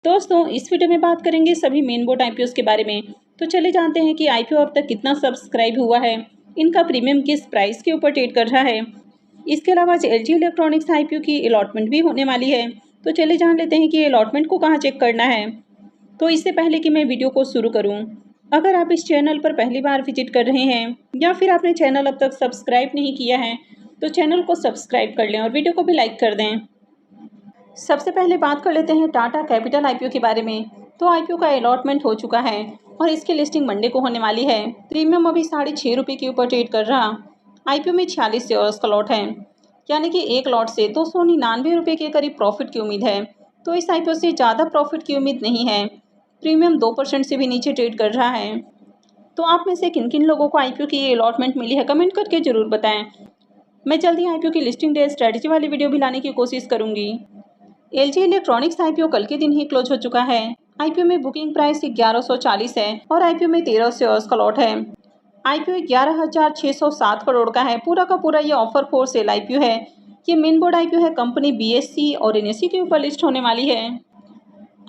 दोस्तों इस वीडियो में बात करेंगे सभी मेन बोर्ड आईपीओ के बारे में। तो चले जानते हैं कि आईपीओ अब तक कितना सब्सक्राइब हुआ है, इनका प्रीमियम किस प्राइस के ऊपर ट्रेड कर रहा है। इसके अलावा आज एलजी इलेक्ट्रॉनिक्स आईपीओ की अलॉटमेंट भी होने वाली है। तो चले जान लेते हैं कि अलॉटमेंट को कहाँ चेक करना है। तो इससे पहले कि मैं वीडियो को शुरू करूँ, अगर आप इस चैनल पर पहली बार विजिट कर रहे हैं या फिर आपने चैनल अब तक सब्सक्राइब नहीं किया है तो चैनल को सब्सक्राइब कर लें और वीडियो को भी लाइक कर दें। सबसे पहले बात कर लेते हैं टाटा कैपिटल आईपीओ के बारे में। तो आईपीओ का अलॉटमेंट हो चुका है और इसकी लिस्टिंग मंडे को होने वाली है। प्रीमियम अभी 6.5 रुपये के ऊपर ट्रेड कर रहा। आईपीओ में 46 शेयर्स का लॉट है, यानी कि एक लॉट से 299 रुपये के करीब प्रॉफिट की उम्मीद है। तो इस आईपीओ से ज़्यादा प्रॉफिट की उम्मीद नहीं है। प्रीमियम 2% से भी नीचे ट्रेड कर रहा है। तो आप में से किन किन लोगों को आईपीओ की ये अलॉटमेंट मिली है, कमेंट करके ज़रूर बताएं। मैं जल्दी आईपीओ की लिस्टिंग डे स्ट्रेटजी वाली वीडियो भी लाने की कोशिश करूंगी। एलजी इलेक्ट्रॉनिक्स आईपीओ कल के दिन ही क्लोज हो चुका है। आईपीओ में बुकिंग प्राइस 1140 है और आईपीओ में 13 शेयर्स का लॉट है। आईपीओ 11,607 करोड़ का है। पूरा का पूरा ये ऑफर फॉर सेल आईपीओ है। ये मेन बोर्ड आईपीओ है, कंपनी बीएससी और एनएससी के ऊपर लिस्ट होने वाली है।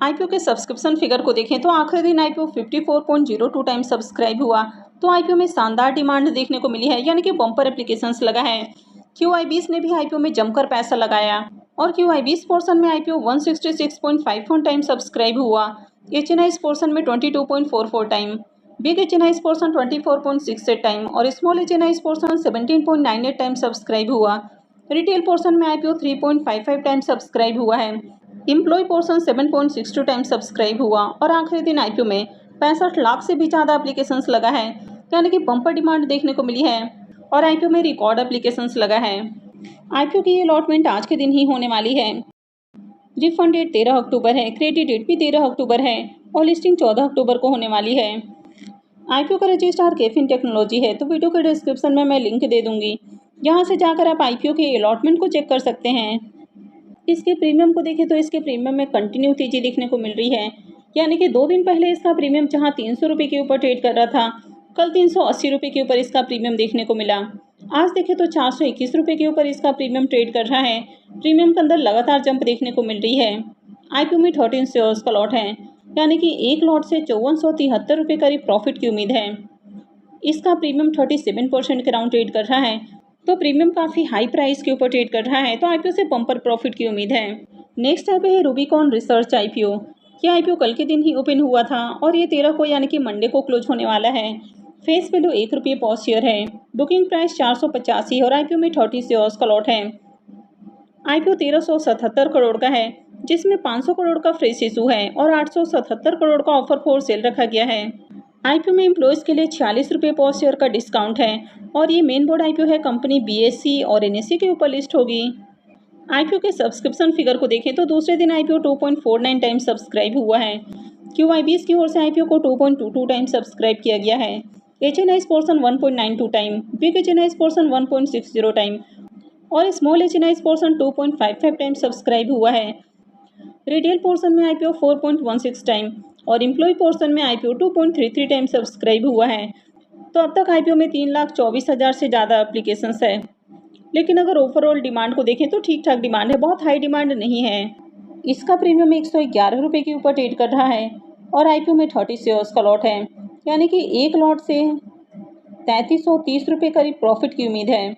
आईपीओ के सब्सक्रिप्शन फिगर को देखें तो आखिरी दिन आईपीओ 54.02 टाइम सब्सक्राइब हुआ। तो आईपीओ में शानदार डिमांड देखने को मिली है, यानी कि बम्पर एप्लीकेशंस लगा है। QI20 ने भी आईपीओ में जमकर पैसा लगाया और QI20 पोर्शन में आईपीओ 166.51 टाइम सब्सक्राइब हुआ। HNI पोर्शन में 22.44 time, big HNI portion 24.68 time और small HNI portion 17.98 time subscribe हुआ। रिटेल पोर्शन में आईपीओ 3.55 टाइम सब्सक्राइब हुआ है। एम्प्लॉय पोर्शन 7.62 टाइम सब्सक्राइब हुआ और आखिरी दिन आईपीओ में 65 लाख से भी ज़्यादा एप्लीकेशंस लगा है, यानी कि बम्पर डिमांड देखने को मिली है और आईपीओ में रिकॉर्ड एप्लीकेशंस लगा है। आईपीओ की अलॉटमेंट आज के दिन ही होने वाली है। रिफंड डेट 13 अक्टूबर है, क्रेडिट डेट भी 13 अक्टूबर है और लिस्टिंग 14 अक्टूबर को होने वाली है। आईपीओ का रजिस्ट्रार केफिन टेक्नोलॉजी है। तो वीडियो के डिस्क्रिप्शन में मैं लिंक दे दूंगी, यहाँ से जाकर आप आईपीओ के अलॉटमेंट को चेक कर सकते हैं। इसके प्रीमियम को देखें तो इसके प्रीमियम में कंटिन्यू तेजी देखने को मिल रही है, यानी कि 2 दिन पहले इसका प्रीमियम जहां 300 रुपये के ऊपर ट्रेड कर रहा था, कल 380 रुपये के ऊपर इसका प्रीमियम देखने को मिला। आज देखें तो 421 रुपये के ऊपर इसका प्रीमियम ट्रेड कर रहा है। प्रीमियम के अंदर लगातार जंप देखने को मिल रही है। आईपीओ में 13 शेयर्स का लॉट है, यानी कि एक लॉट से 5473 रुपये करीब प्रॉफिट की उम्मीद है। इसका प्रीमियम 37% के राउंड ट्रेड कर रहा है। तो प्रीमियम काफ़ी हाई प्राइस के ऊपर ट्रेड कर रहा है, तो आईपीओ से बम्पर प्रॉफिट की उम्मीद है। नेक्स्ट आईपीओ है रूबिकॉन रिसर्च आईपीओ। ये आईपीओ कल के दिन ही ओपन हुआ था और ये 13 को यानी कि मंडे को क्लोज होने वाला है। फेस वैल्यू 1 रुपये पर शेयर है। बुकिंग प्राइस 485 और आईपीओ में 30 शेयर्स का लॉट है। आईपीओ 1377 करोड़ का है, जिसमें 500 करोड़ का फ्रेश इशू है और 877 करोड़ का ऑफर फॉर सेल रखा गया है। आईपीओ में एम्प्लॉयज़ के लिए 46 रुपये पर शेयर का डिस्काउंट है और ये मेन बोर्ड आईपीओ है, कंपनी बीएससी और एनएससी के ऊपर लिस्ट होगी। आईपीओ के सब्सक्रिप्शन फिगर को देखें तो दूसरे दिन आईपीओ 2.49 टाइम सब्सक्राइब हुआ है। QI20 की ओर से आईपीओ को 2.22 टाइम सब्सक्राइब किया गया है। HNI portion 1.92 time, big HNI portion 1.60 time और small HNI portion 2.55 time subscribe हुआ है। रिटेल पोर्शन में आईपीओ 4.16 टाइम और एम्प्लॉय पोर्शन में आईपीओ 2.33 टाइम सब्सक्राइब हुआ है। तो अब तक आईपीओ में 3,24,000 से ज़्यादा एप्लीकेशंस है, लेकिन अगर ओवरऑल डिमांड को देखें तो ठीक ठाक डिमांड है, बहुत हाई डिमांड नहीं है। इसका प्रीमियम 111 रुपये के ऊपर ट्रेड कर रहा है और आईपीओ में 30 शेयर्स का लॉट है, यानी कि एक लॉट से 3330 रुपये करीब प्रॉफिट की उम्मीद है।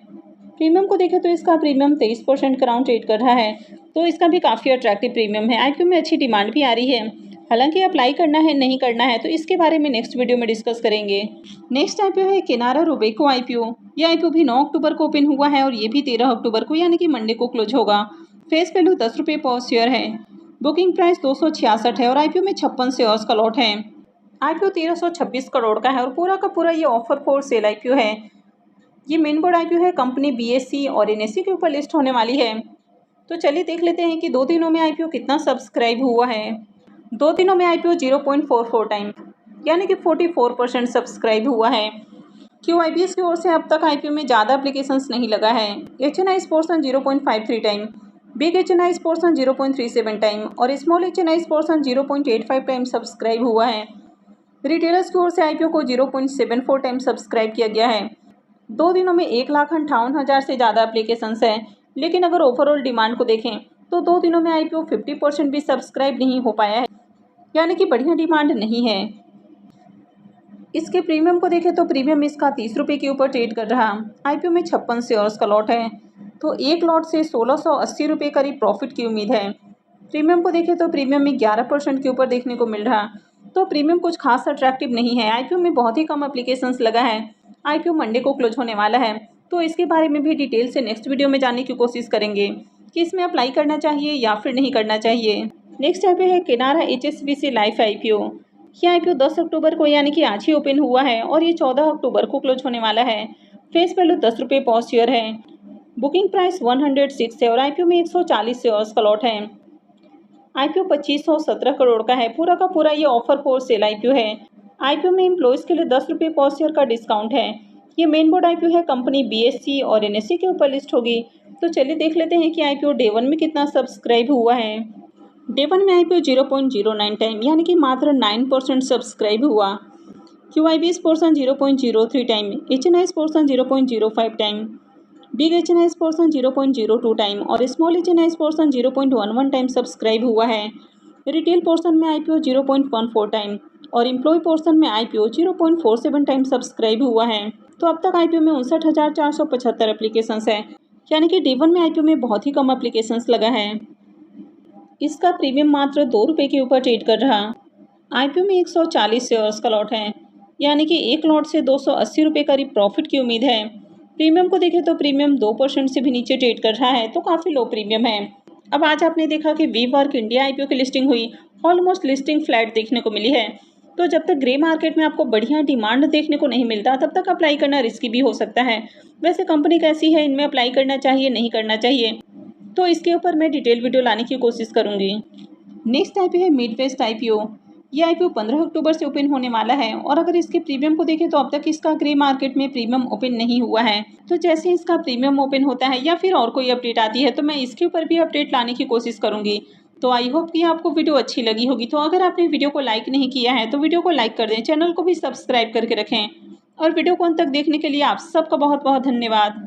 प्रीमियम को देखें तो इसका प्रीमियम 23% का राउंड ट्रेड कर रहा है, तो इसका भी काफ़ी अट्रैक्टिव प्रीमियम है। आईपीओ में अच्छी डिमांड भी आ रही है। हालांकि अप्लाई करना है नहीं करना है तो इसके बारे में नेक्स्ट वीडियो में डिस्कस करेंगे। नेक्स्ट आईपीओ है केनारा रोबेको आईपीओ। ये आईपीओ भी 9 अक्टूबर को ओपन हुआ है और ये भी 13 अक्टूबर को यानी कि मंडे को क्लोज होगा। फेस वैल्यू 10 रुपये पर शेयर है। बुकिंग प्राइस 266 है और आईपीओ में 56 शेयर्स का लॉट है। आईपीओ 1326 करोड़ का है और पूरा का पूरा ये ऑफर फॉर सेल आईपीओ है। ये मेन बोर्ड आईपीओ है, कंपनी बीएससी और एनएससी के ऊपर लिस्ट होने वाली है। तो चलिए देख लेते हैं कि 2 दिनों में आईपीओ कितना सब्सक्राइब हुआ है। 2 दिनों में आईपीओ 0.44 टाइम, यानी कि 44% सब्सक्राइब हुआ है। QI20 की ओर से अब तक आईपीओ में ज़्यादा एप्लीकेशंस नहीं लगा है। HNI portion 0.53 time, big HNI portion 0.37 time और small HNI portion 0.85 time subscribe हुआ है। रिटेलर्स की ओर से आईपीओ को 0.74 टाइम सब्सक्राइब किया गया है। 2 दिनों में 1,58,000 से ज़्यादा एप्लीकेशंस हैं, लेकिन अगर ओवरऑल डिमांड को देखें तो 2 दिनों में आईपीओ 50% भी सब्सक्राइब नहीं हो पाया है, यानी कि बढ़िया डिमांड नहीं है। इसके प्रीमियम को देखें तो प्रीमियम इसका 30 रुपये के ऊपर ट्रेड कर रहा। आईपीओ में 56 शेयर्स का लॉट है, तो एक लॉट से 1680 रुपये करीब प्रॉफिट की उम्मीद है। प्रीमियम को देखें तो प्रीमियम में 11% के ऊपर देखने को मिल रहा, तो प्रीमियम कुछ खास अट्रैक्टिव नहीं है। आईपीओ में बहुत ही कम एप्लीकेशंस लगा है। आईपीओ मंडे को क्लोज होने वाला है, तो इसके बारे में भी डिटेल से नेक्स्ट वीडियो में जानने की कोशिश करेंगे कि इसमें अप्लाई करना चाहिए या फिर नहीं करना चाहिए। नेक्स्ट आईपीओ है केनारा HSBC लाइफ आईपीओ। यह आईपीओ 10 अक्टूबर को यानी कि आज ही ओपन हुआ है और ये 14 अक्टूबर को क्लोज होने वाला है। फेस वैल्यू 10 रुपये पर शेयर है। बुकिंग प्राइस 106 है और आईपीओ में 140 शेयर्स का लॉट है। आईपीओ 2517 करोड़ का है। पूरा का पूरा ये ऑफर फॉर सेल आईपीओ है। आईपीओ में एम्प्लॉयज़ के लिए 10 रुपये पर शेयर का डिस्काउंट है। ये मेन बोर्ड आईपीओ है। कंपनी BSE और NSE के ऊपर लिस्ट होगी। तो चलिए देख लेते हैं कि आईपीओ डे 1 में कितना सब्सक्राइब हुआ है। डे 1 में आईपीओ 0.09 टाइम यानी कि मात्र 9% सब्सक्राइब हुआ। QIB's portion 0.03 time, HNI's portion 0.05 time, big HNI's portion 0.02 time और small HNI's portion 0.11 time subscribe हुआ है। रिटेल पोर्सन में आईपीओ 0.14 टाइम और एम्प्लॉय पोर्सन में आईपीओ 0.47 टाइम सब्सक्राइब हुआ है। तो अब तक आईपीओ में 59,475 एप्लीकेशंस है, यानी कि डे 1 में आईपीओ में बहुत ही कम एप्लीकेशंस लगा है। इसका प्रीमियम मात्र 2 रुपये के ऊपर ट्रेड कर रहा। आईपीओ में 140 शेयर्स का लॉट है, यानी कि एक लॉट से 280 रुपये करीब प्रॉफिट की उम्मीद है। प्रीमियम को देखें तो प्रीमियम 2% से भी नीचे ट्रेड कर रहा है, तो काफ़ी लो प्रीमियम है। अब आज आपने देखा कि वी वर्क इंडिया आईपीओ की लिस्टिंग हुई, ऑलमोस्ट लिस्टिंग फ्लैट देखने को मिली है। तो जब तक ग्रे मार्केट में आपको बढ़िया डिमांड देखने को नहीं मिलता, तब तक अप्लाई करना रिस्की भी हो सकता है। वैसे कंपनी कैसी है, इनमें अप्लाई करना चाहिए नहीं करना चाहिए, तो इसके ऊपर मैं डिटेल वीडियो लाने की कोशिश करूंगी। नेक्स्ट आईपीओ है मिडवेस्ट आईपीओ। ये आईपीओ 15 अक्टूबर से ओपन होने वाला है और अगर इसके प्रीमियम को देखें तो अब तक इसका ग्रे मार्केट में प्रीमियम ओपन नहीं हुआ है। तो जैसे इसका प्रीमियम ओपन होता है या फिर और कोई अपडेट आती है तो मैं इसके ऊपर भी अपडेट लाने की कोशिश करूंगी। तो आई होप कि आपको वीडियो अच्छी लगी होगी। तो अगर आपने वीडियो को लाइक नहीं किया है तो वीडियो को लाइक कर दें, चैनल को भी सब्सक्राइब करके रखें और वीडियो को अंत तक देखने के लिए आप सबका बहुत बहुत धन्यवाद।